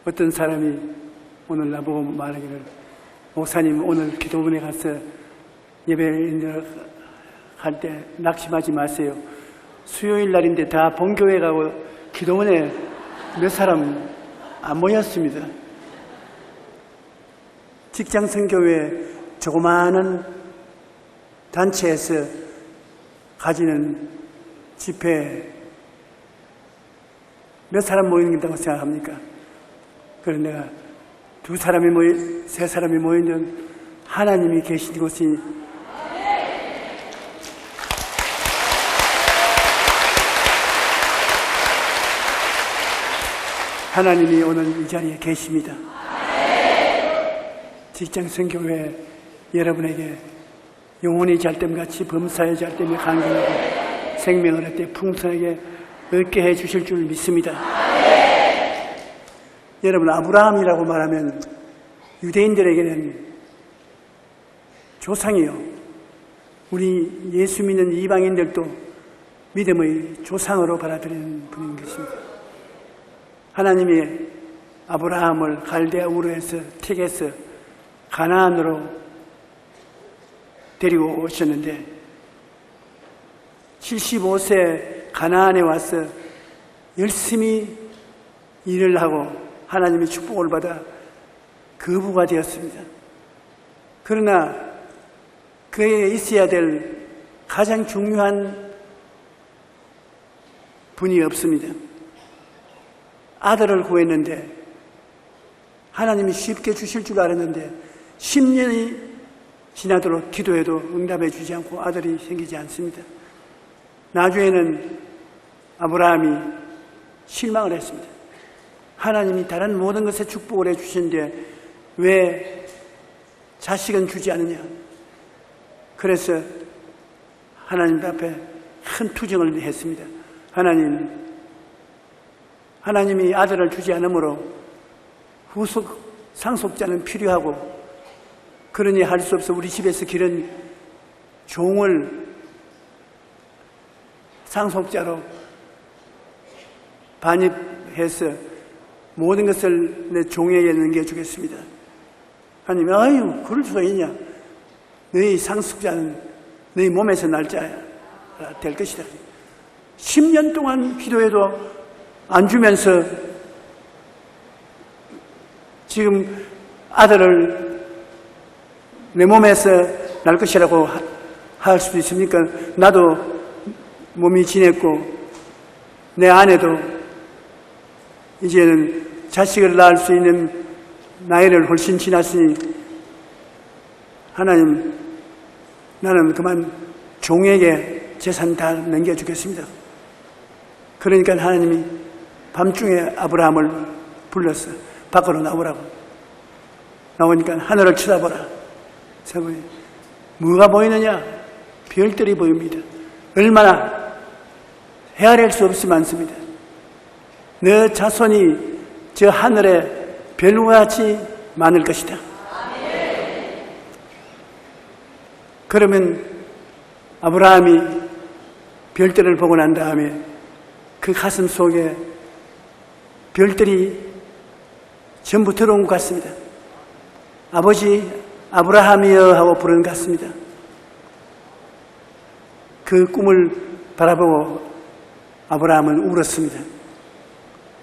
어떤 사람이 오늘 나보고 말하기를, 목사님 오늘 기도원에 가서 예배를 할 때 낙심하지 마세요. 수요일 날인데 다 본교회 가고 기도원에 몇 사람 안 모였습니다. 직장 선교회 조그마한 단체에서 가지는 집회 몇 사람 모인다고 생각합니까? 그래서 내가 두 사람이 세 사람이 모이는 하나님이 계신 곳이 하나님이 오늘 이 자리에 계십니다. 직장 선교회 여러분에게 영혼이 잘됨같이 범사의 잘됨에 강건하고 생명을 얻되 풍성하게 얻게 해주실 줄 믿습니다. 여러분, 아브라함이라고 말하면 유대인들에게는 조상이요, 우리 예수 믿는 이방인들도 믿음의 조상으로 받아들이는 분인 것입니다. 하나님이 아브라함을 갈대아 우르에서 택에서 가나안으로 데리고 오셨는데 75세 가나안에 와서 열심히 일을 하고 하나님의 축복을 받아 거부가 되었습니다. 그러나 그에게 있어야 될 가장 중요한 분이 없습니다. 아들을 구했는데 하나님이 쉽게 주실 줄 알았는데 10년이 지나도록 기도해도 응답해 주지 않고 아들이 생기지 않습니다. 나중에는 아브라함이 실망을 했습니다. 하나님이 다른 모든 것에 축복을 해주시는데 왜 자식은 주지 않느냐. 그래서 하나님 앞에 큰 투정을 했습니다. 하나님이 아들을 주지 않으므로 상속자는 필요하고, 그러니 할 수 없어 우리 집에서 기른 종을 상속자로 반입해서 모든 것을 내 종에게 넘겨주겠습니다. 하나님, 아유, 그럴 수가 있냐. 너희 상속자는 너희 몸에서 날 자야 될 것이다. 10년 동안 기도해도 안 주면서 지금 아들을 내 몸에서 날 것이라고 할 수도 있습니까? 나도 몸이 지냈고 내 아내도 이제는 자식을 낳을 수 있는 나이를 훨씬 지났으니 하나님, 나는 그만 종에게 재산 다 넘겨주겠습니다. 그러니까 하나님이 밤중에 아브라함을 불렀어. 밖으로 나오라고. 나오니까 하늘을 쳐다보라. 뭐가 보이느냐? 별들이 보입니다. 얼마나 헤아릴 수 없이 많습니다. 너 자손이 저 하늘에 별과 같이 많을 것이다. 그러면 아브라함이 별들을 보고 난 다음에 그 가슴 속에 별들이 전부 들어온 것 같습니다. 아버지 아브라함이여 하고 부르는 것 같습니다. 그 꿈을 바라보고 아브라함은 울었습니다.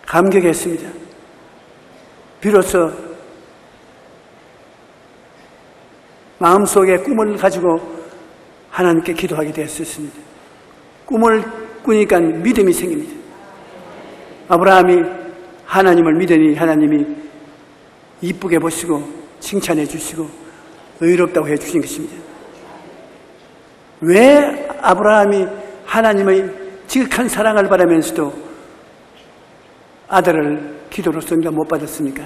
감격했습니다. 비로소 마음속에 꿈을 가지고 하나님께 기도하게 되었습니다. 꿈을 꾸니까 믿음이 생깁니다. 아브라함이 하나님을 믿으니 하나님이 이쁘게 보시고 칭찬해 주시고 의롭다고 해 주신 것입니다. 왜 아브라함이 하나님의 지극한 사랑을 바라면서도 아들을 기도로서 응답 못 받았습니까?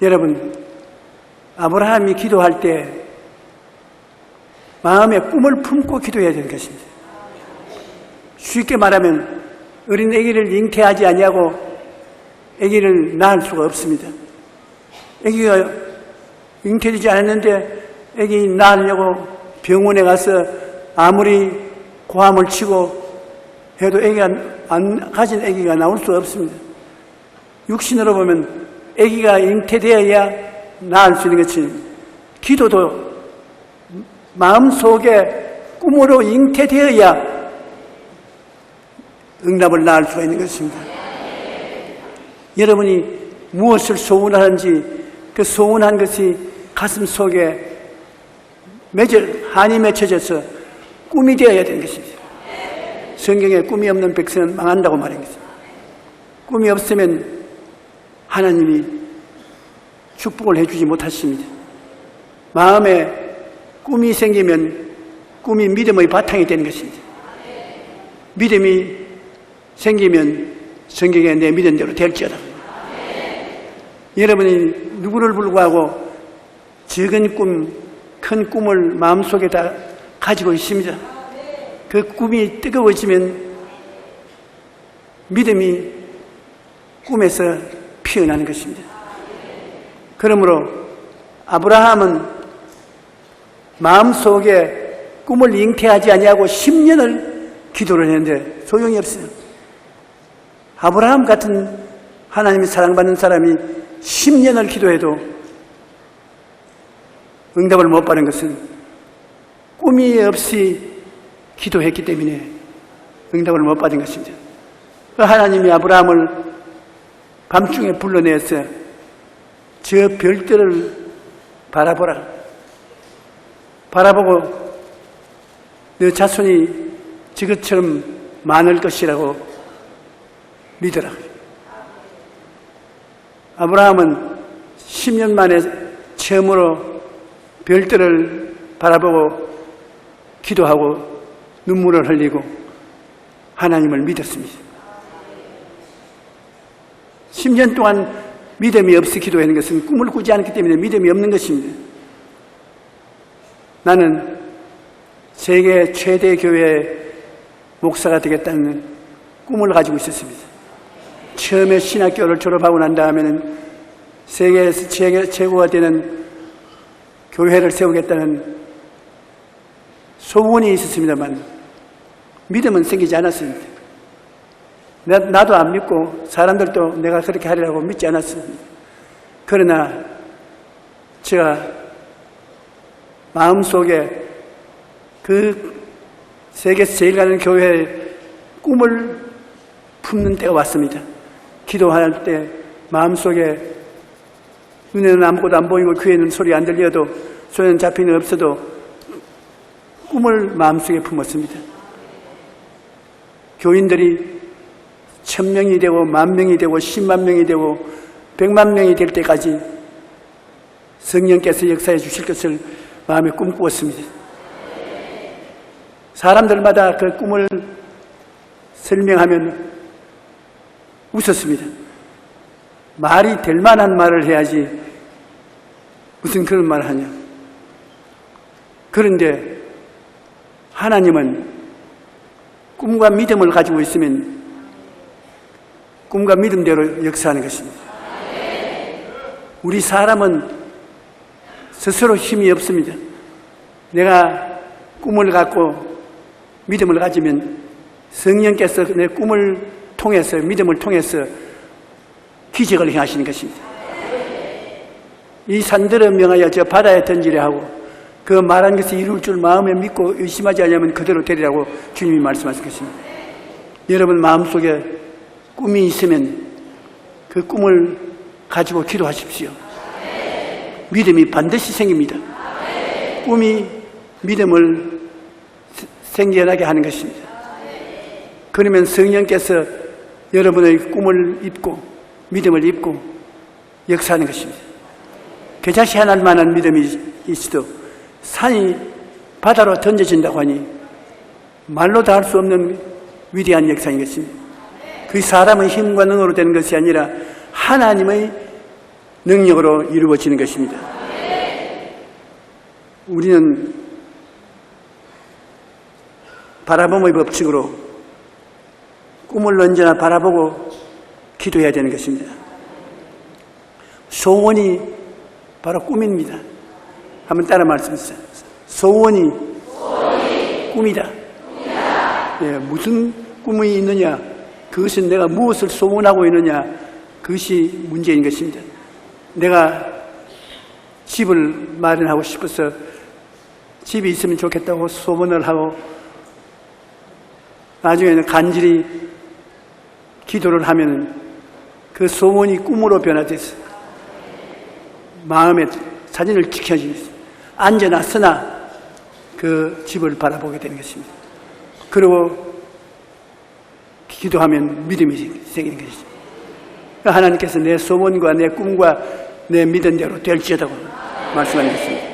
여러분, 아브라함이 기도할 때 마음에 꿈을 품고 기도해야 되는 것입니다. 쉽게 말하면 어린 아기를 잉태하지 아니하고 아기를 낳을 수가 없습니다. 아기가 잉태되지 않았는데 아기 낳으려고 병원에 가서 아무리 고함을 치고 해도 아기가 안 가진 아기가 나올 수 없습니다. 육신으로 보면 아기가 잉태되어야 낳을 수 있는 것이 기도도 마음속에 꿈으로 잉태되어야 응답을 낳을 수가 있는 것입니다. 여러분이 무엇을 소원하는지 그 소원한 것이 가슴 속에 한이 맺혀져서 꿈이 되어야 되는 것입니다. 성경에 꿈이 없는 백성은 망한다고 말합니다. 꿈이 없으면 하나님이 축복을 해주지 못하십니다. 마음에 꿈이 생기면 꿈이 믿음의 바탕이 되는 것입니다. 믿음이 생기면 성경에 내 믿은 대로 될지어다. 여러분이 누구를 불구하고 적은 꿈, 큰 꿈을 마음속에 다 가지고 있습니다. 그 꿈이 뜨거워지면 믿음이 꿈에서 피어나는 것입니다. 그러므로 아브라함은 마음속에 꿈을 잉태하지 아니하고 10년을 기도를 했는데 소용이 없어요. 아브라함 같은 하나님이 사랑받는 사람이 10년을 기도해도 응답을 못 받은 것은 꿈이 없이 기도했기 때문에 응답을 못 받은 것입니다. 하나님이 아브라함을 밤중에 불러내서 저 별들을 바라보라. 바라보고 너 자손이 저것처럼 많을 것이라고 믿어라. 아브라함은 10년 만에 처음으로 별들을 바라보고 기도하고 눈물을 흘리고 하나님을 믿었습니다. 10년 동안 믿음이 없이 기도하는 것은 꿈을 꾸지 않기 때문에 믿음이 없는 것입니다. 나는 세계 최대 교회의 목사가 되겠다는 꿈을 가지고 있었습니다. 처음에 신학교를 졸업하고 난 다음에는 세계에서 최고가 되는 교회를 세우겠다는 소원이 있었습니다만 믿음은 생기지 않았습니다. 나도 안 믿고 사람들도 내가 그렇게 하리라고 믿지 않았습니다. 그러나 제가 마음속에 그 세계에서 제일 가는 교회의 꿈을 품는 때가 왔습니다. 기도할 때 마음속에 눈에는 아무것도 안 보이고 귀에는 소리 안 들려도 손에는 잡히는 없어도 꿈을 마음속에 품었습니다. 교인들이 1000명이 되고 10,000명이 되고 10만 명이 되고 100만 명이 될 때까지 성령께서 역사해 주실 것을 마음에 꿈꾸었습니다. 사람들마다 그 꿈을 설명하면 웃었습니다. 말이 될 만한 말을 해야지 무슨 그런 말을 하냐. 그런데 하나님은 꿈과 믿음을 가지고 있으면 꿈과 믿음대로 역사하는 것입니다. 우리 사람은 스스로 힘이 없습니다. 내가 꿈을 갖고 믿음을 가지면 성령께서 내 꿈을 통해서 믿음을 통해서 기적을 행하시는 것입니다. 이 산들을 명하여 저 바다에 던지려 하고 그 말한 것이 이룰 줄 마음에 믿고 의심하지 않으면 그대로 되리라고 주님이 말씀하신 것입니다. 여러분 마음속에 꿈이 있으면 그 꿈을 가지고 기도하십시오. 믿음이 반드시 생깁니다. 꿈이 믿음을 생겨나게 하는 것입니다. 그러면 성령께서 여러분의 꿈을 입고 믿음을 입고 역사하는 것입니다. 겨자씨하날 만한 믿음이 있어도 산이 바다로 던져진다고 하니 말로 다 할 수 없는 위대한 역사인 것입니다. 그 사람의 힘과 능으로 되는 것이 아니라 하나님의 능력으로 이루어지는 것입니다. 우리는 바라봄의 법칙으로 꿈을 언제나 바라보고 기도해야 되는 것입니다. 소원이 바로 꿈입니다. 한번 따라 말씀하세요. 소원이 꿈이다. 예, 무슨 꿈이 있느냐, 그것은 내가 무엇을 소원하고 있느냐, 그것이 문제인 것입니다. 내가 집을 마련하고 싶어서 집이 있으면 좋겠다고 소원을 하고 나중에는 간절히 기도를 하면 그 소원이 꿈으로 변화돼서 마음의 사진을 지켜주면서 앉으나 서나 그 집을 바라보게 되는 것입니다. 그리고 기도하면 믿음이 생기는 것이죠. 하나님께서 내 소원과 내 꿈과 내 믿은 대로 될지어다고 말씀하는 것입니다.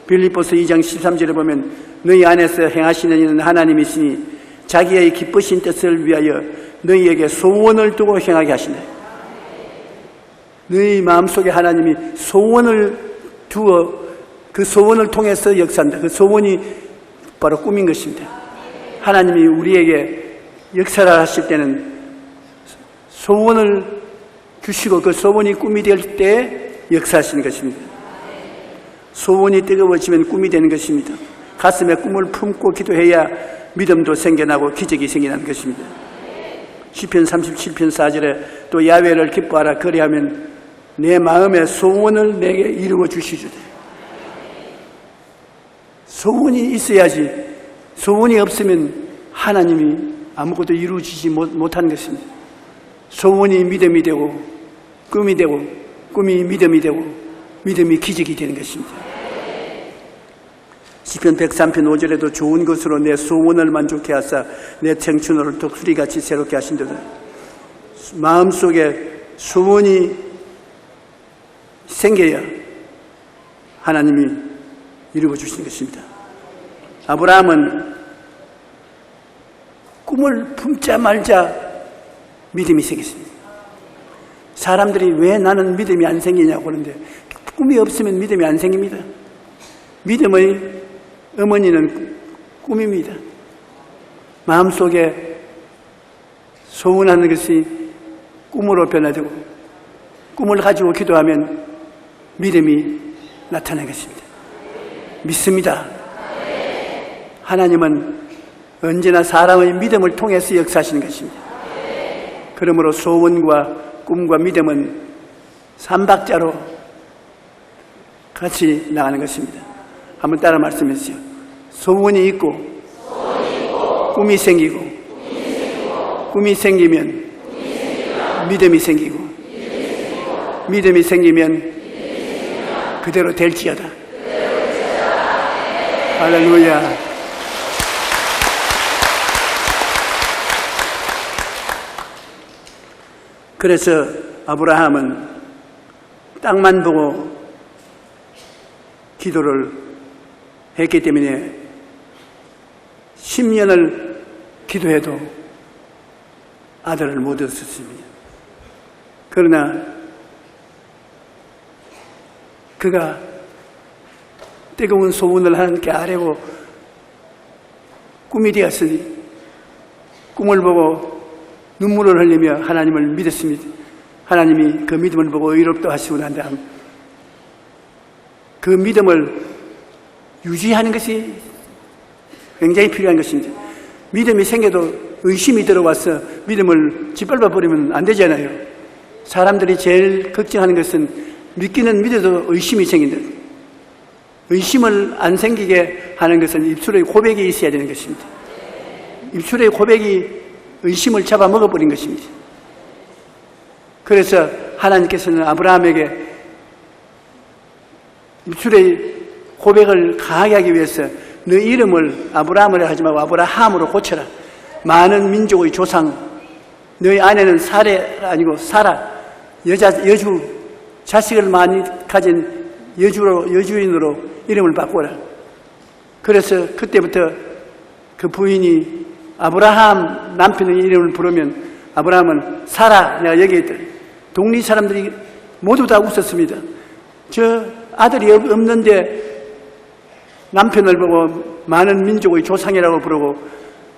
빌립보서 2장 13절에 보면 너희 안에서 행하시는 이는 하나님이시니 자기의 기쁘신 뜻을 위하여 너희에게 소원을 두고 행하게 하시네. 너희 마음속에 하나님이 소원을 두어 그 소원을 통해서 역사한다. 그 소원이 바로 꿈인 것입니다. 하나님이 우리에게 역사를 하실 때는 소원을 주시고 그 소원이 꿈이 될 때 역사하시는 것입니다. 소원이 뜨거워지면 꿈이 되는 것입니다. 가슴에 꿈을 품고 기도해야 믿음도 생겨나고 기적이 생겨나는 것입니다. 시편 37편 4절에 또 야훼를 기뻐하라 그리하면 내 마음의 소원을 내게 이루어 주시주되. 소원이 있어야지 소원이 없으면 하나님이 아무것도 이루어지지 못하는 것입니다. 소원이 믿음이 되고 꿈이 되고 꿈이 믿음이 되고 믿음이 기적이 되는 것입니다. 시편 103편 5절에도 좋은 것으로 내 소원을 만족해 하사 내 청춘을 독수리같이 새롭게 하신도다. 마음속에 소원이 생겨야 하나님이 이루어 주시는 것입니다. 아브라함은 꿈을 품자 말자 믿음이 생겼습니다. 사람들이 왜 나는 믿음이 안 생기냐고 그러는데 꿈이 없으면 믿음이 안 생깁니다. 믿음의 어머니는 꿈입니다. 마음속에 소원하는 것이 꿈으로 변화되고 꿈을 가지고 기도하면 믿음이 나타나는 것입니다. 믿습니다. 하나님은 언제나 사람의 믿음을 통해서 역사하시는 것입니다. 그러므로 소원과 꿈과 믿음은 삼박자로 같이 나가는 것입니다. 한번 따라 말씀해 주세요. 소원이 있고 꿈이 생기고 꿈이 생기면 믿음이 생기고 믿음이 생기면 그대로 될지어다. 할렐루야. 그래서 아브라함은 땅만 보고 기도를 했기 때문에 10년을 기도해도 아들을 못 얻었습니다. 그러나 그가 뜨거운 소원을 하나님께 아뢰고 꿈이 되었으니 꿈을 보고 눈물을 흘리며 하나님을 믿었습니다. 하나님이 그 믿음을 보고 의롭다 하시고 난 다음 그 믿음을 유지하는 것이 굉장히 필요한 것입니다. 믿음이 생겨도 의심이 들어와서 믿음을 짓밟아 버리면 안 되잖아요. 사람들이 제일 걱정하는 것은 믿기는 믿어도 의심이 생긴다. 의심을 안 생기게 하는 것은 입술의 고백이 있어야 되는 것입니다. 입술의 고백이 의심을 잡아먹어버린 것입니다. 그래서 하나님께서는 아브라함에게 입술의 고백을 강하게 하기 위해서 너 이름을 아브라함으로 하지 말고 아브라함으로 고쳐라. 많은 민족의 조상, 너희 아내는 사레가 아니고 사라, 여주, 자식을 많이 가진 여주인으로 이름을 바꾸라. 그래서 그때부터 그 부인이 아브라함 남편의 이름을 부르면 아브라함은 사라, 내가 여기 있다. 동리 사람들이 모두 다 웃었습니다. 저 아들이 없는데 남편을 보고 많은 민족의 조상이라고 부르고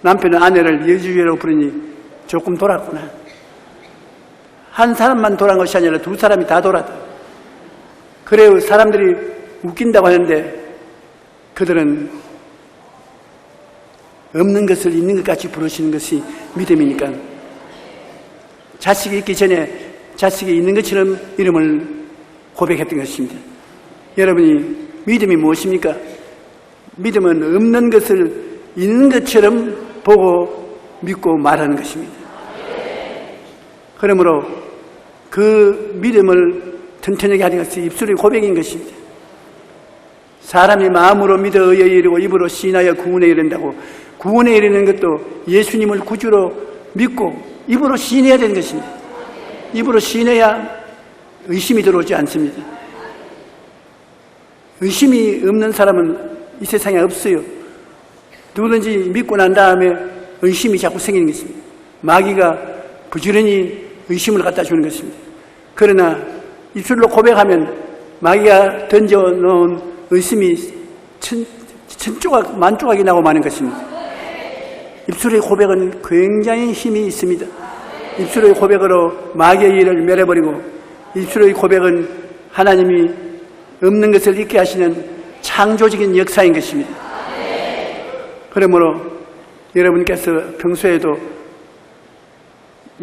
남편은 아내를 여주인이라고 부르니 조금 돌았구나. 한 사람만 돌아간 것이 아니라 두 사람이 다 돌았다. 그래요. 사람들이 웃긴다고 하는데 그들은 없는 것을 있는 것 같이 부르시는 것이 믿음이니까 자식이 있기 전에 자식이 있는 것처럼 이름을 고백했던 것입니다. 여러분이 믿음이 무엇입니까? 믿음은 없는 것을 있는 것처럼 보고 믿고 말하는 것입니다. 그러므로 그 믿음을 튼튼하게 하는 것이 입술의 고백인 것입니다. 사람이 마음으로 믿어 의에 이르고 입으로 시인하여 구원에 이른다고, 구원에 이르는 것도 예수님을 구주로 믿고 입으로 시인해야 되는 것입니다. 입으로 시인해야 의심이 들어오지 않습니다. 의심이 없는 사람은 이 세상에 없어요. 누구든지 믿고 난 다음에 의심이 자꾸 생기는 것입니다. 마귀가 부지런히 의심을 갖다 주는 것입니다. 그러나 입술로 고백하면 마귀가 던져놓은 의심이 천조각 만조각이 나고 마는 것입니다. 입술의 고백은 굉장히 힘이 있습니다. 입술의 고백으로 마귀의 일을 멸해버리고, 입술의 고백은 하나님이 없는 것을 있게 하시는 창조적인 역사인 것입니다. 그러므로 여러분께서 평소에도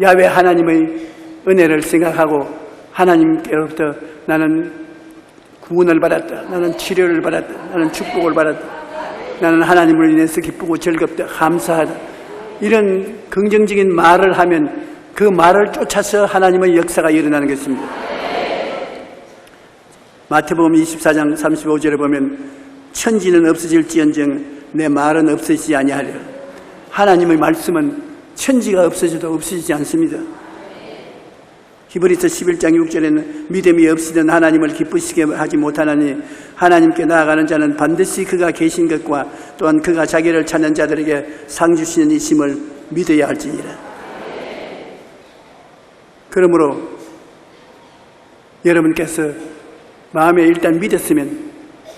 야훼 하나님의 은혜를 생각하고 하나님께로부터 나는 구원을 받았다, 나는 치료를 받았다, 나는 축복을 받았다, 나는 하나님을 인해서 기쁘고 즐겁다, 감사하다, 이런 긍정적인 말을 하면 그 말을 쫓아서 하나님의 역사가 일어나는 것입니다. 마태복음 24장 35절에 보면 천지는 없어질지언정 내 말은 없어지지 아니하리라. 하나님의 말씀은 천지가 없어져도 없어지지 않습니다. 히브리서 11장 6절에는 믿음이 없이는 하나님을 기쁘시게 하지 못하나니 하나님께 나아가는 자는 반드시 그가 계신 것과 또한 그가 자기를 찾는 자들에게 상 주시는 이심을 믿어야 할지니라. 그러므로 여러분께서 마음에 일단 믿었으면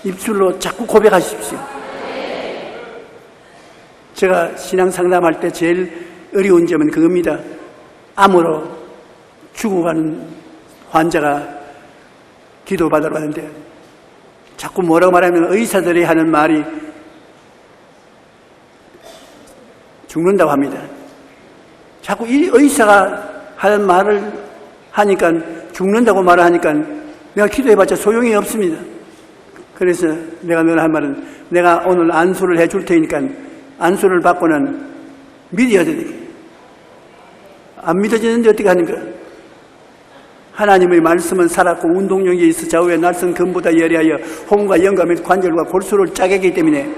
입술로 자꾸 고백하십시오. 제가 신앙 상담할 때 제일 어려운 점은 그겁니다. 암으로 죽어가는 환자가 기도받으러 가는데 자꾸 뭐라고 말하면 의사들이 하는 말이 죽는다고 합니다. 자꾸 이 의사가 하는 말을 하니까, 죽는다고 말을 하니까 내가 기도해봤자 소용이 없습니다. 그래서 내가 늘 한 말은, 내가 오늘 안수를 해줄 테니까 안수를 받고는 믿어야 되니까. 안 믿어지는데 어떻게 하는가? 하나님의 말씀은 살았고 운동력이 있어 좌우의 날선 금보다 예리하여 혼과 영과 및 관절과 골수를 짜게 하기 때문에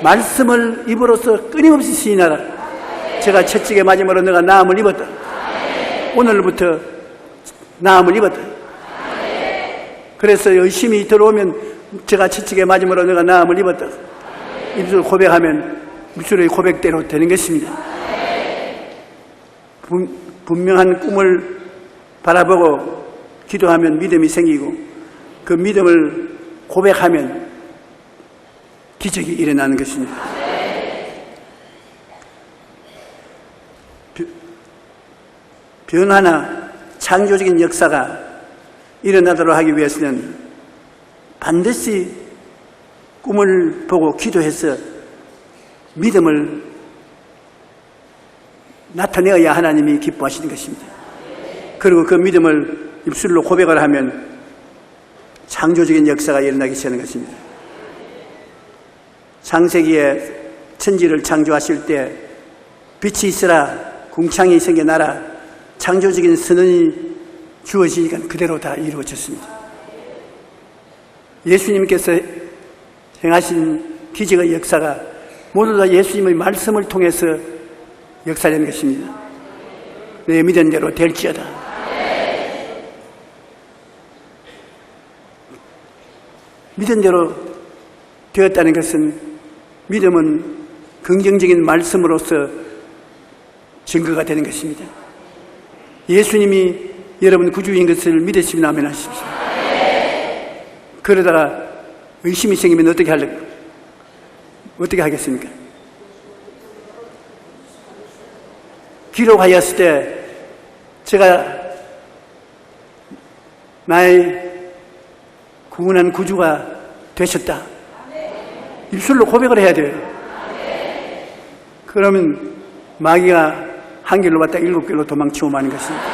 말씀을 입으로써 끊임없이 시인하라. 제가 채찍에 맞음으로 내가 나음을 입었다. 오늘부터 나음을 입었다. 그래서 의심이 들어오면 제가 채찍에 맞음으로 내가 나음을 입었다. 입술 고백하면 입술의 고백대로 되는 것입니다. 분명한 꿈을 바라보고 기도하면 믿음이 생기고, 그 믿음을 고백하면 기적이 일어나는 것입니다. 변화나 창조적인 역사가 일어나도록 하기 위해서는 반드시 꿈을 보고 기도해서 믿음을 나타내어야 하나님이 기뻐하시는 것입니다. 그리고 그 믿음을 입술로 고백을 하면 창조적인 역사가 일어나기 시작하는 것입니다. 창세기에 천지를 창조하실 때 빛이 있으라, 궁창이 생겨나라, 창조적인 선언이 주어지니까 그대로 다 이루어졌습니다. 예수님께서 행하신 기적의 역사가 모두 다 예수님의 말씀을 통해서 역사되는 것입니다. 내 믿은 대로 될지어다. 믿은 대로 되었다는 것은, 믿음은 긍정적인 말씀으로서 증거가 되는 것입니다. 예수님이 여러분 구주인 것을 믿으시면 아멘 하십시오. 그러다가 의심이 생기면 어떻게 하려고? 어떻게 하겠습니까? 기록하였을 때 제가 나의 구원한 구주가 되셨다. 입술로 고백을 해야 돼요. 그러면 마귀가 한 길로 왔다 7길로 도망치고 마는 것입니다.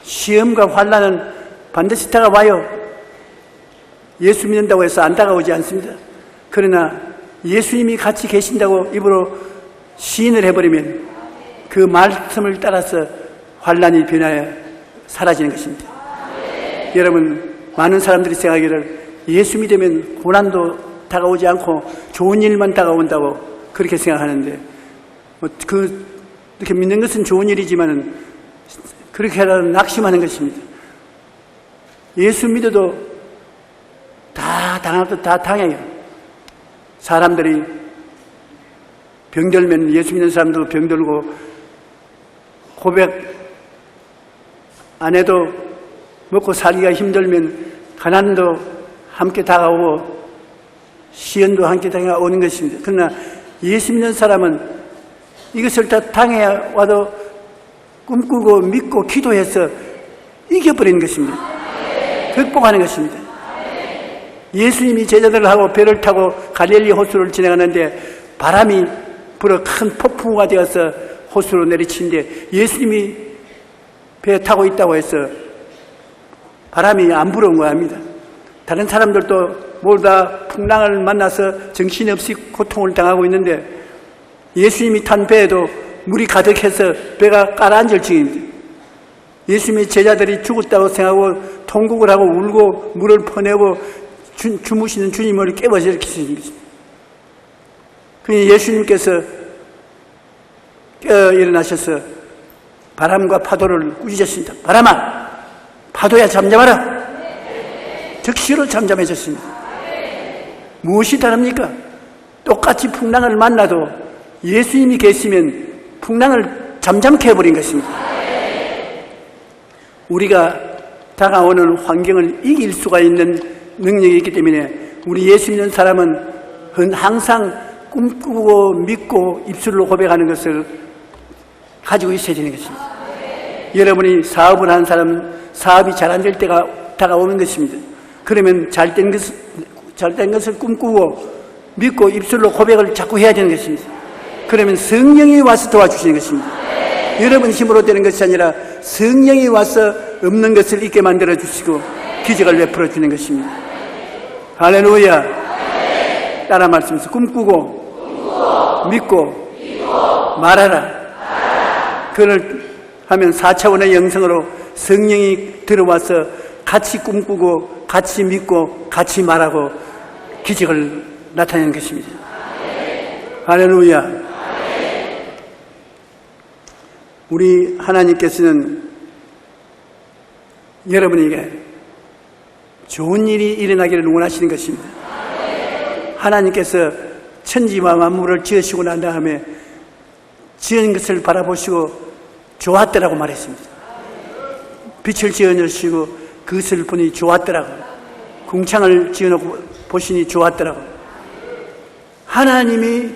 시험과 환난은 반드시 다가와요. 예수 믿는다고 해서 안 다가오지 않습니다. 그러나 예수님이 같이 계신다고 입으로 시인을 해버리면 그 말씀을 따라서 환난이 변하여 사라지는 것입니다. 여러분, 많은 사람들이 생각하기를 예수 믿으면 고난도 다가오지 않고 좋은 일만 다가온다고 그렇게 생각하는데, 이렇게 믿는 것은 좋은 일이지만은 그렇게 하라고 낙심하는 것입니다. 예수 믿어도 다 당할 것 다 당해요. 사람들이 병들면 예수 믿는 사람도 병들고, 고백 안 해도 먹고 살기가 힘들면 가난도 함께 다가오고 시련도 함께 다가오는 것입니다. 그러나 예수 믿는 사람은 이것을 다 당해와도 꿈꾸고 믿고 기도해서 이겨버리는 것입니다. 극복하는 것입니다. 예수님이 제자들하고 배를 타고 갈릴리 호수를 지나가는데 바람이 불어 큰 폭풍우가 되어서 호수로 내리치는데 예수님이 배 타고 있다고 해서 바람이 안 불어온 겁니다. 다른 사람들도 모두 다 풍랑을 만나서 정신없이 고통을 당하고 있는데 예수님이 탄 배에도 물이 가득해서 배가 가라앉을 지경입니다. 예수님의 제자들이 죽었다고 생각하고 통곡을 하고 울고 물을 퍼내고 주무시는 주님을 깨워일으키시는 것입니다. 그러니 예수님께서 깨어 일어나셔서 바람과 파도를 꾸짖으셨습니다. 바람아, 파도야 잠잠하라. 즉시로 잠잠해졌습니다. 무엇이 다릅니까? 똑같이 풍랑을 만나도 예수님이 계시면 풍랑을 잠잠케 해버린 것입니다. 우리가 다가오는 환경을 이길 수가 있는 능력이 있기 때문에 우리 예수 믿는 사람은 항상 꿈꾸고 믿고 입술로 고백하는 것을 가지고 있어야 되는 것입니다. 여러분이 사업을 하는 사람은 사업이 잘 안 될 때가 다가오는 것입니다. 그러면 잘된 것을 꿈꾸고 믿고 입술로 고백을 자꾸 해야 되는 것입니다. 그러면 성령이 와서 도와주시는 것입니다. 여러분 힘으로 되는 것이 아니라 성령이 와서 없는 것을 있게 만들어 주시고 기적을 베풀어 주는 것입니다. 할렐루야. 따라 말씀해서 꿈꾸고 믿고 말하라. 그걸 하면 4차원의 영성으로 성령이 들어와서 같이 꿈꾸고 같이 믿고 같이 말하고 기적을 나타내는 것입니다. 할렐루야. 우리 하나님께서는 여러분에게 좋은 일이 일어나기를 원하시는 것입니다. 하나님께서 천지와 만물을 지으시고 난 다음에 지은 것을 바라보시고 좋았더라고 말했습니다. 빛을 지어주시고 그것을 보니 좋았더라고. 궁창을 지어놓고 보시니 좋았더라고. 하나님이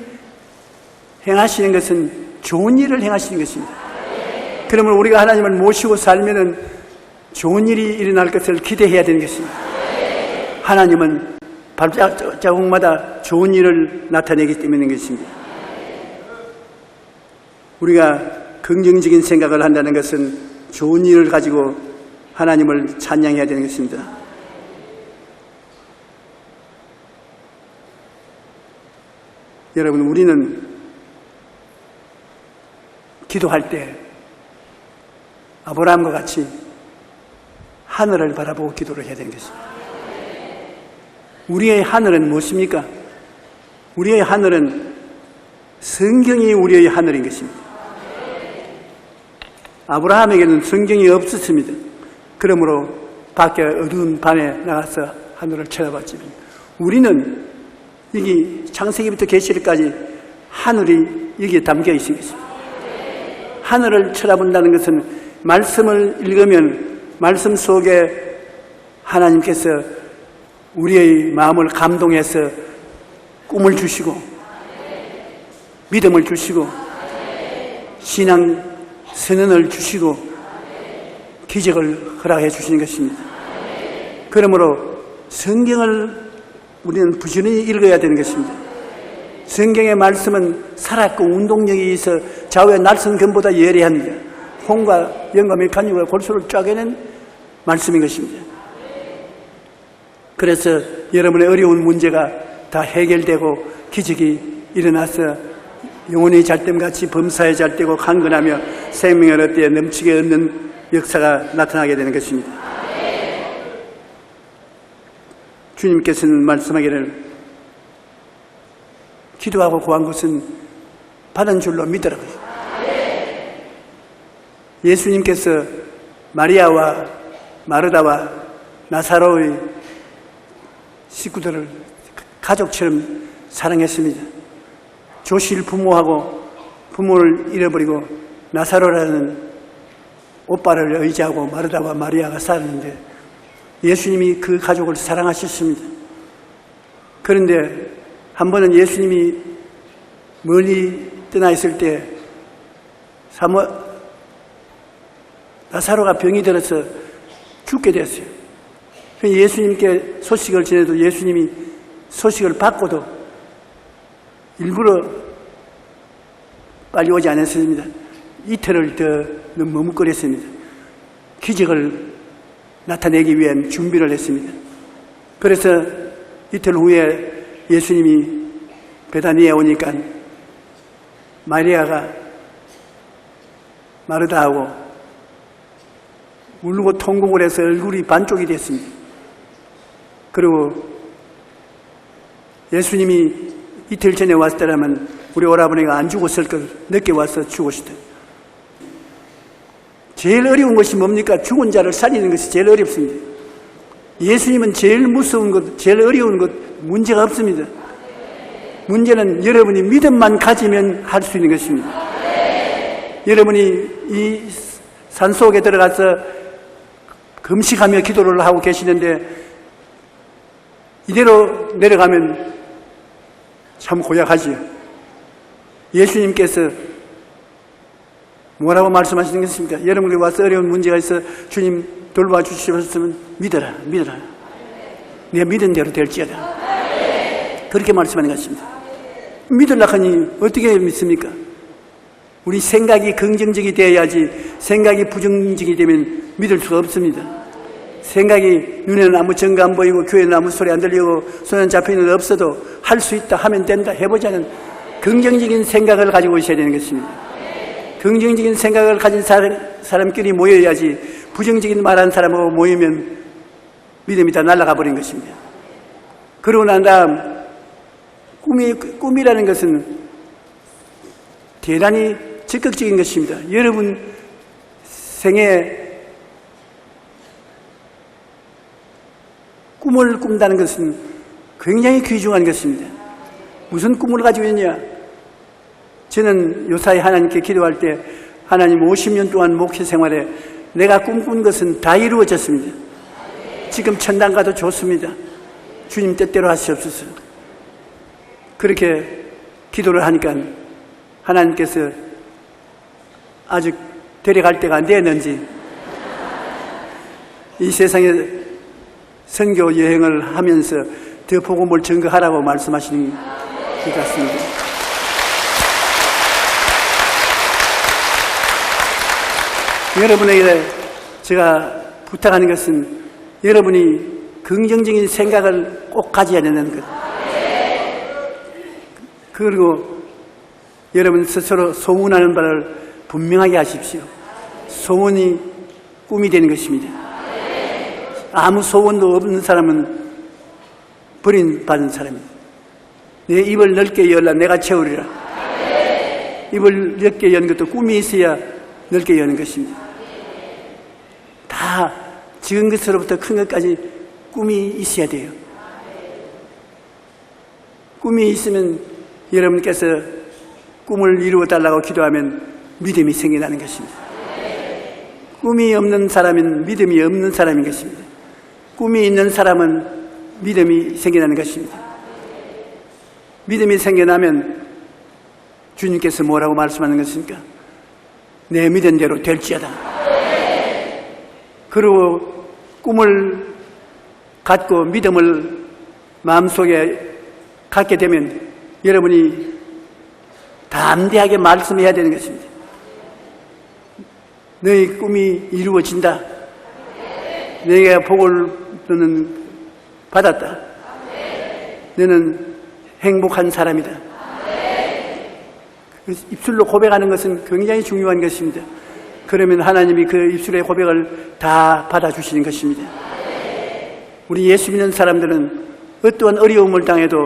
행하시는 것은 좋은 일을 행하시는 것입니다. 그러면 우리가 하나님을 모시고 살면은 좋은 일이 일어날 것을 기대해야 되는 것입니다. 하나님은 발자국마다 좋은 일을 나타내기 때문인 것입니다. 우리가 긍정적인 생각을 한다는 것은 좋은 일을 가지고 하나님을 찬양해야 되는 것입니다. 여러분, 우리는 기도할 때 아브라함과 같이 하늘을 바라보고 기도를 해야 되는 것입니다. 우리의 하늘은 무엇입니까? 우리의 하늘은 성경이 우리의 하늘인 것입니다. 아브라함에게는 성경이 없었습니다. 그러므로 밖에 어두운 밤에 나가서 하늘을 쳐다봤지만 우리는 여기 창세기부터 계시록까지 하늘이 여기에 담겨 있는 것입니다. 하늘을 쳐다본다는 것은 말씀을 읽으면 말씀 속에 하나님께서 우리의 마음을 감동해서 꿈을 주시고 믿음을 주시고 신앙 선언을 주시고 기적을 허락해 주시는 것입니다. 그러므로 성경을 우리는 부지런히 읽어야 되는 것입니다. 성경의 말씀은 살았고 운동력이 있어 좌우의 날선 금보다 예리합니다. 홍과 영과 밀간육과 골수를 쪼개는 말씀인 것입니다. 그래서 여러분의 어려운 문제가 다 해결되고 기적이 일어나서 영혼의 잘됨같이 범사에 잘되고 강건하며 생명을 얻되 넘치게 얻는 역사가 나타나게 되는 것입니다. 주님께서는 말씀하기를 기도하고 구한 것은 받은 줄로 믿으라고요. 예수님께서 마리아와 마르다와 나사로의 식구들을 가족처럼 사랑했습니다. 조실 부모하고 부모를 잃어버리고 나사로라는 오빠를 의지하고 마르다와 마리아가 살았는데 예수님이 그 가족을 사랑하셨습니다. 그런데 한 번은 예수님이 멀리 떠나 있을 때 나사로가 병이 들어서 죽게 됐어요. 예수님께 소식을 전해도 예수님이 소식을 받고도 일부러 빨리 오지 않았습니다. 이틀을 더 머뭇거렸습니다. 기적을 나타내기 위한 준비를 했습니다. 그래서 이틀 후에 예수님이 베다니에 오니까 마리아가 마르다하고 울고 통곡을 해서 얼굴이 반쪽이 됐습니다. 그리고 예수님이 이틀 전에 왔더라면 우리 오라버니가 안 죽었을 걸 늦게 와서 죽었을 때. 제일 어려운 것이 뭡니까? 죽은 자를 살리는 것이 제일 어렵습니다. 예수님은 제일 무서운 것, 제일 어려운 것, 문제가 없습니다. 문제는 여러분이 믿음만 가지면 할 수 있는 것입니다. 여러분이 이 산속에 들어가서 금식하며 기도를 하고 계시는데 이대로 내려가면 참 고약하지요. 예수님께서 뭐라고 말씀하시는 것입니까? 여러분이 와서 어려운 문제가 있어 주님 돌봐주시었으면 믿어라. 내 믿은 대로 될지어다. 그렇게 말씀하는 것입니다. 믿으려고 하니 어떻게 믿습니까? 우리 생각이 긍정적이 되어야지 생각이 부정적이 되면 믿을 수가 없습니다. 생각이 눈에는 아무 증거 안 보이고 귀에는 아무 소리 안 들리고 손에 잡히는 없어도 할 수 있다 하면 된다 해보자는 긍정적인 생각을 가지고 있어야 되는 것입니다. 긍정적인 생각을 가진 사람끼리 모여야지 부정적인 말하는 사람하고 모이면 믿음이 다 날아가 버린 것입니다. 그러고 난 다음 꿈이라는 것은 대단히 적극적인 것입니다. 여러분 생에 꿈을 꾼다는 것은 굉장히 귀중한 것입니다. 무슨 꿈을 가지고 있냐? 저는 요사이 하나님께 기도할 때 하나님 50년 동안 목회 생활에 내가 꿈꾼 것은 다 이루어졌습니다. 지금 천당 가도 좋습니다. 주님 뜻대로 하시옵소서. 그렇게 기도를 하니까 하나님께서 아직 데려갈 때가 안 됐는지 이 세상에 선교 여행을 하면서 더 복음을 증거하라고 말씀하시는 것 같습니다. 여러분에게 제가 부탁하는 것은 여러분이 긍정적인 생각을 꼭 가져야 되는 것. 그리고 여러분 스스로 소문하는 바를 분명하게 하십시오. 소원이 꿈이 되는 것입니다. 아무 소원도 없는 사람은 버림받은 사람입니다. 내 입을 넓게 열라 내가 채우리라. 입을 넓게 여는 것도 꿈이 있어야 넓게 여는 것입니다. 다 적은 것으로부터 큰 것까지 꿈이 있어야 돼요. 꿈이 있으면 여러분께서 꿈을 이루어달라고 기도하면 믿음이 생겨나는 것입니다. 꿈이 없는 사람은 믿음이 없는 사람인 것입니다. 꿈이 있는 사람은 믿음이 생겨나는 것입니다. 믿음이 생겨나면 주님께서 뭐라고 말씀하는 것입니까? 내 믿은 대로 될지어다. 그리고 꿈을 갖고 믿음을 마음속에 갖게 되면 여러분이 담대하게 말씀해야 되는 것입니다. 너희 꿈이 이루어진다. 내게 복을 너는 받았다. 너는 행복한 사람이다. 입술로 고백하는 것은 굉장히 중요한 것입니다. 그러면 하나님이 그 입술의 고백을 다 받아주시는 것입니다. 우리 예수 믿는 사람들은 어떠한 어려움을 당해도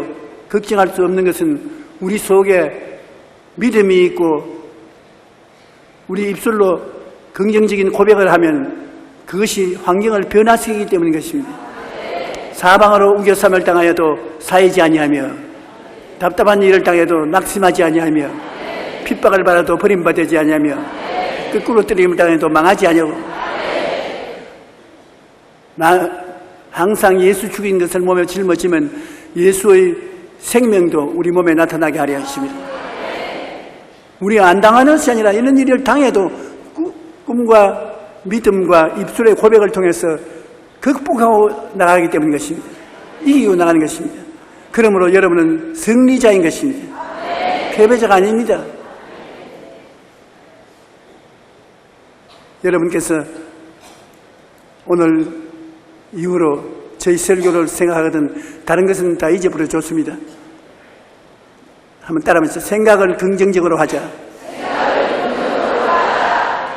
걱정할 수 없는 것은 우리 속에 믿음이 있고 우리 입술로 긍정적인 고백을 하면 그것이 환경을 변화시키기 때문인 것입니다. 사방으로 우겨쌈을 당하여도 사이지 아니하며 답답한 일을 당해도 낙심하지 아니하며 핍박을 받아도 버림받지 아니하며 거꾸로 뜨림을 당해도 망하지 아니하고 항상 예수 죽인 것을 몸에 짊어지면 예수의 생명도 우리 몸에 나타나게 하려 하십니다. 우리가 안 당하는 것이 아니라 이런 일을 당해도 꿈과 믿음과 입술의 고백을 통해서 극복하고 나가기 때문인 것입니다. 이기고 나가는 것입니다. 그러므로 여러분은 승리자인 것입니다. 패배자가 아닙니다. 여러분께서 오늘 이후로 저희 설교를 생각하거든 다른 것은 다 잊어버려 줬습니다. 한번 따라하면서 생각을 긍정적으로 하자.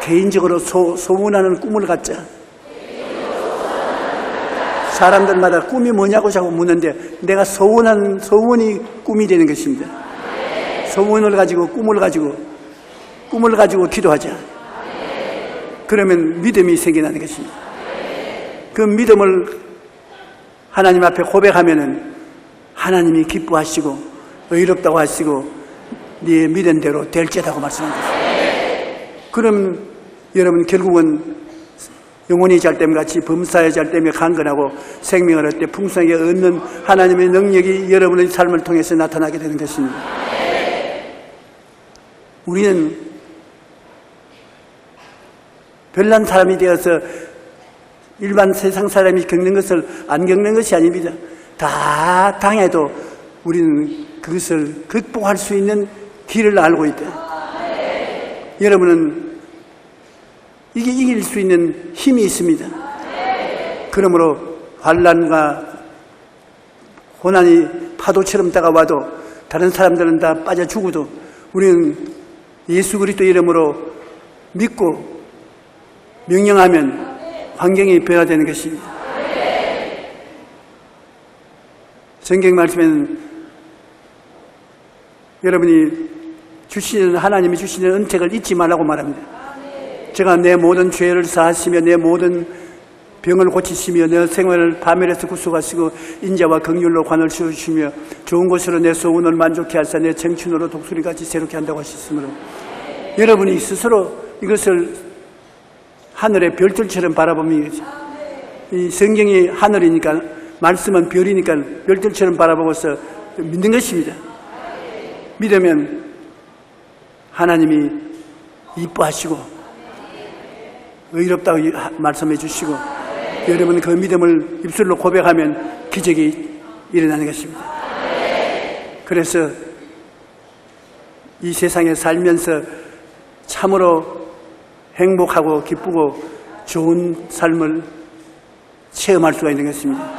개인적으로 소원하는 꿈을 갖자. 사람들마다 꿈이 뭐냐고 자꾸 묻는데 내가 소원한 소원이 꿈이 되는 것입니다. 소원을 가지고 꿈을 가지고 기도하자. 그러면 믿음이 생겨나는 것입니다. 그 믿음을 하나님 앞에 고백하면은 하나님이 기뻐하시고 의롭다고 하시고 네 믿음대로 될지다고 말씀하셨습니다. 그럼 여러분 결국은 영혼이 잘됨 같이 범사의 잘됨에 강건하고 생명을 얻되 풍성하게 얻는 하나님의 능력이 여러분의 삶을 통해서 나타나게 되는 것입니다. 우리는 별난 사람이 되어서 일반 세상 사람이 겪는 것을 안 겪는 것이 아닙니다. 다 당해도 우리는 그것을 극복할 수 있는 길을 알고 있다. 여러분은 이게 이길 수 있는 힘이 있습니다. 그러므로 환난과 고난이 파도처럼 다가와도 다른 사람들은 다 빠져 죽어도 우리는 예수 그리스도 이름으로 믿고 명령하면 환경이 변화되는 것입니다. 성경 말씀에는 여러분이 주시는 하나님이 주시는 은택을 잊지 말라고 말합니다. 제가 내 모든 죄를 사하시며 내 모든 병을 고치시며 내 생활을 파멸에서 구속하시고 인자와 긍휼로 관을 씌우시며 좋은 곳으로 내 소원을 만족케 하사 내 청춘으로 독수리같이 새롭게 한다고 하셨으므로 여러분이 스스로 이것을 하늘의 별들처럼 바라보면 이 성경이 하늘이니까 말씀은 별이니까 별들처럼 바라보고서 믿는 것입니다. 믿으면 하나님이 이뻐하시고 의롭다고 말씀해 주시고 여러분 그 믿음을 입술로 고백하면 기적이 일어나는 것입니다. 그래서 이 세상에 살면서 참으로 행복하고 기쁘고 좋은 삶을 체험할 수가 있는 것입니다.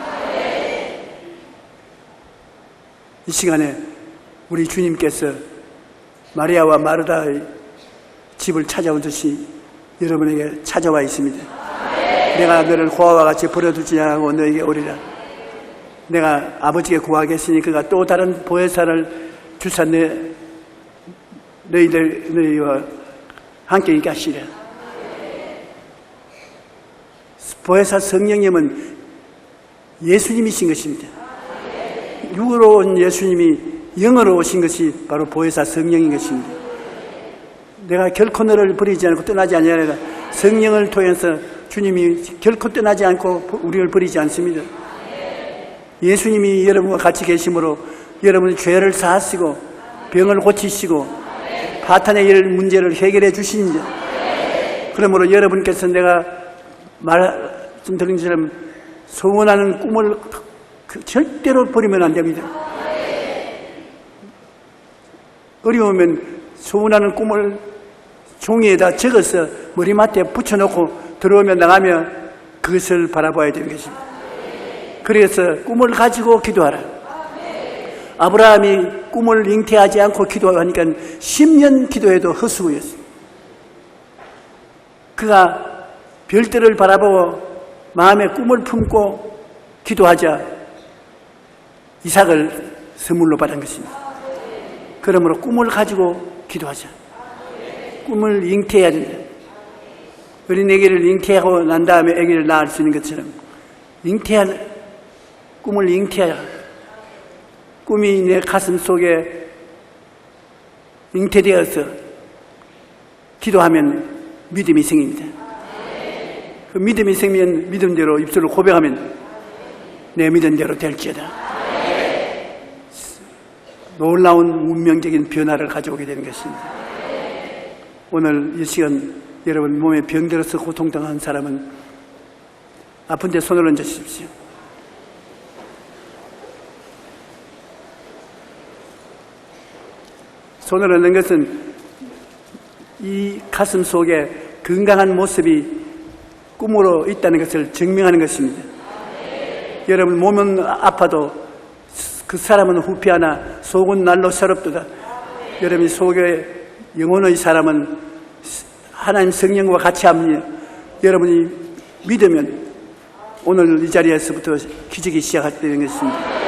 이 시간에 우리 주님께서 마리아와 마르다의 집을 찾아오듯이 여러분에게 찾아와 있습니다. 내가 너를 고아와 같이 버려두지 않고 너에게 오리라. 내가 아버지께 구하겠으니 그가 또 다른 보혜사를 주사 너희와 함께 있게 하시리라. 보혜사 성령님은 예수님이신 것입니다. 육으로 온 예수님이 영으로 오신 것이 바로 보혜사 성령인 것입니다. 내가 결코 너를 버리지 않고 떠나지 아니하리라. 성령을 통해서 주님이 결코 떠나지 않고 우리를 버리지 않습니다. 예수님이 여러분과 같이 계심으로 여러분의 죄를 사하시고 병을 고치시고 파탄의 일 문제를 해결해 주십니다. 그러므로 여러분께서 내가 말씀드린 것처럼 소원하는 꿈을 절대로 버리면 안 됩니다. 어려우면 소원하는 꿈을 종이에다 적어서 머리맡에 붙여놓고 들어오면 나가면 그것을 바라봐야 되는 것입니다. 그래서 꿈을 가지고 기도하라. 아브라함이 꿈을 잉태하지 않고 기도하니까 10년 기도해도 헛수고였습니다. 그가 별들을 바라보고 마음에 꿈을 품고 기도하자 이삭을 선물로 받은 것입니다. 그러므로 꿈을 가지고 기도하자. 꿈을 잉태해야 된다. 어린 아기를 잉태하고 난 다음에 아기를 낳을 수 있는 것처럼 꿈을 잉태하라. 꿈이 내 가슴 속에 잉태되어서 기도하면 믿음이 생깁니다. 그 믿음이 생기면 믿음대로 입술로 고백하면 내 믿음대로 될지어다. 놀라운 운명적인 변화를 가져오게 되는 것입니다. 오늘 이 시간 여러분 몸에 병들어서 고통당한 사람은 아픈데 손을 얹어 주십시오. 손을 얹는 것은 이 가슴 속에 건강한 모습이 꿈으로 있다는 것을 증명하는 것입니다. 여러분 몸은 아파도 그 사람은 후피하나 속은 날로 새롭도다. 여러분 속에 영혼의 사람은 하나님 성령과 같이 합니다. 여러분이 믿으면 오늘 이 자리에서부터 기적이 시작되는 것입니다.